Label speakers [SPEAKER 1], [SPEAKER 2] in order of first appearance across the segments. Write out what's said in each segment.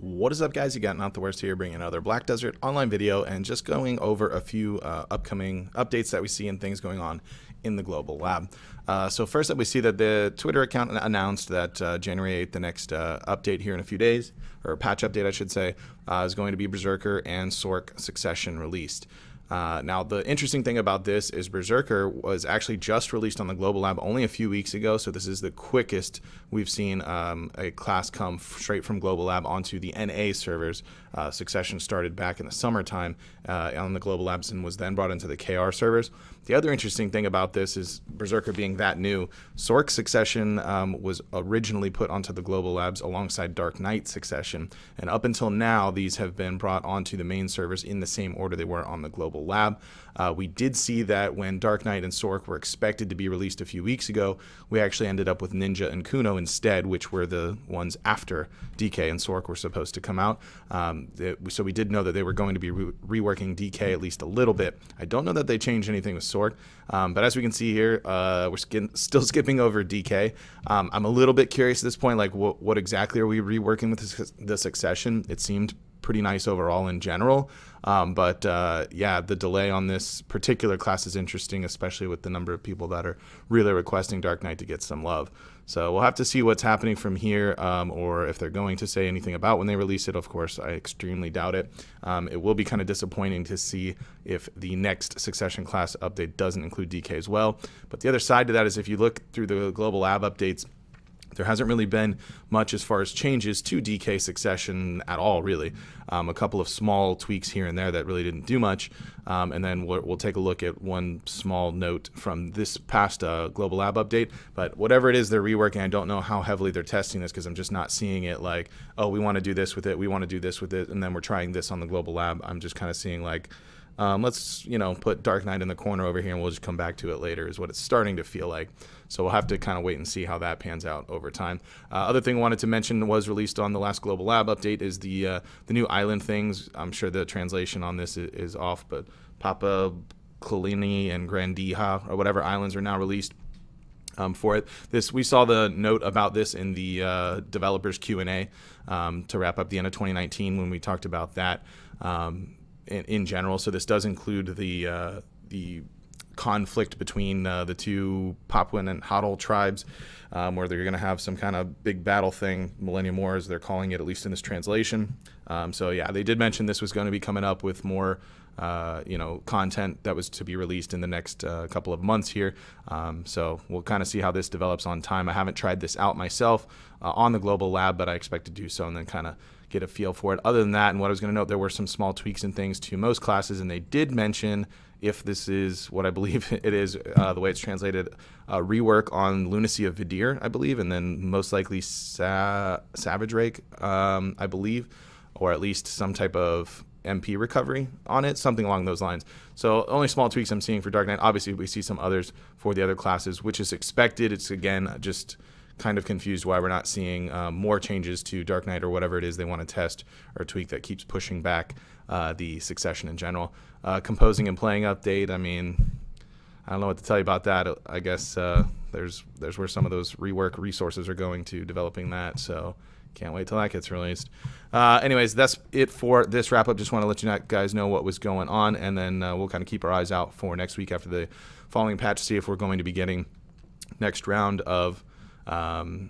[SPEAKER 1] What is up, guys? You got Not the Worst here, bringing another Black Desert online video and just going over a few upcoming updates that we see and things going on in the global lab. So first up, we see that the Twitter account announced that January 8th, the next update here in a few days, or patch update, I should say, is going to be Berserker and Sork Succession released. Now, the interesting thing about this is Berserker was actually just released on the Global Lab only a few weeks ago, so this is the quickest we've seen a class come straight from Global Lab onto the NA servers. Succession started back in the summertime on the Global Labs and was then brought into the KR servers. The other interesting thing about this is Berserker being that new. Sork Succession was originally put onto the Global Labs alongside Dark Knight Succession, and up until now, these have been brought onto the main servers in the same order they were on the Global Lab. We did see that when Dark Knight and Sork were expected to be released a few weeks ago, we actually ended up with Ninja and Kuno instead, which were the ones after DK and Sork were supposed to come out. So we did know that they were going to be reworking DK at least a little bit. I don't know that they changed anything with Sork, but as we can see here, we're still skipping over DK. I'm a little bit curious at this point, like what exactly are we reworking with the Succession? It seemed pretty nice overall in general, but yeah, the delay on this particular class is interesting, especially with the number of people that are really requesting Dark Knight to get some love. So we'll have to see what's happening from here, or if they're going to say anything about when they release it. Of course, I extremely doubt it. It will be kind of disappointing to see if the next Succession class update doesn't include DK as well. But the other side to that is if you look through the Global Lab updates, there hasn't really been much as far as changes to DK Succession at all, really. A couple of small tweaks here and there that really didn't do much. And then we'll take a look at one small note from this past Global Lab update. But whatever it is they're reworking, I don't know how heavily they're testing this, because I'm just not seeing it like, oh, we want to do this with it, we want to do this with it, and then we're trying this on the Global Lab. I'm just kind of seeing like, let's, put Dark Knight in the corner over here and we'll just come back to it later, is what it's starting to feel like. So we'll have to kind of wait and see how that pans out over time. Other thing I wanted to mention was released on the last Global Lab update is the new island things. I'm sure the translation on this is off, but Papa Colini and Grandiha, or whatever islands, are now released. For it. We saw the note about this in the developers Q&A to wrap up the end of 2019 when we talked about that in general. So this does include the conflict between the two Papuan and Hadal tribes, where they're going to have some kind of big battle thing, Millennium War as they're calling it, at least in this translation. So yeah, they did mention this was going to be coming up with more content that was to be released in the next couple of months here. So we'll kind of see how this develops on time. I haven't tried this out myself on the Global Lab, but I expect to do so and then kind of get a feel for it. Other than that, and what I was going to note, there were some small tweaks and things to most classes, and they did mention, if this is what I believe it is, the way it's translated, rework on Lunacy of Vidir, I believe, and then most likely Savage Rake, I believe, or at least some type of MP recovery on it, something along those lines. So only small tweaks I'm seeing for Dark Knight. Obviously, we see some others for the other classes, which is expected. It's, again, just kind of confused why we're not seeing more changes to Dark Knight or whatever it is they want to test or tweak that keeps pushing back the Succession in general. Composing and playing update, I mean, I don't know what to tell you about that. I guess there's where some of those rework resources are going to developing that, so can't wait till that gets released. Anyways, that's it for this wrap-up. Just want to let you guys know what was going on, and then we'll kind of keep our eyes out for next week after the following patch to see if we're going to be getting next round of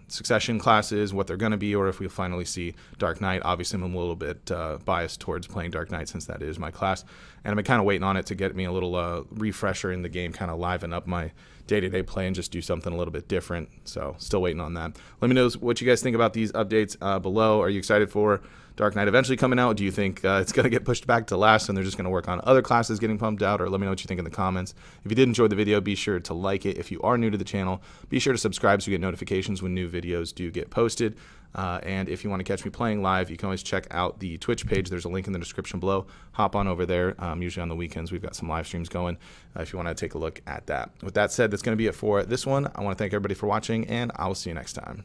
[SPEAKER 1] Succession classes, what they're going to be, or if we'll finally see Dark Knight. Obviously, I'm a little bit biased towards playing Dark Knight since that is my class, and I'm kind of waiting on it to get me a little refresher in the game, kind of liven up my day-to-day play and just do something a little bit different. So still waiting on that. Let me know what you guys think about these updates below. Are you excited for Dark Knight eventually coming out? Do you think it's going to get pushed back to last and they're just going to work on other classes getting pumped out? Or let me know what you think in the comments. If you did enjoy the video, be sure to like it. If you are new to the channel, be sure to subscribe so you get notifications when new videos do get posted. And if you want to catch me playing live, you can always check out the Twitch page. There's a link in the description below. Hop on over there. Usually on the weekends, we've got some live streams going if you want to take a look at that. With that said, that's going to be it for this one. I want to thank everybody for watching, and I will see you next time.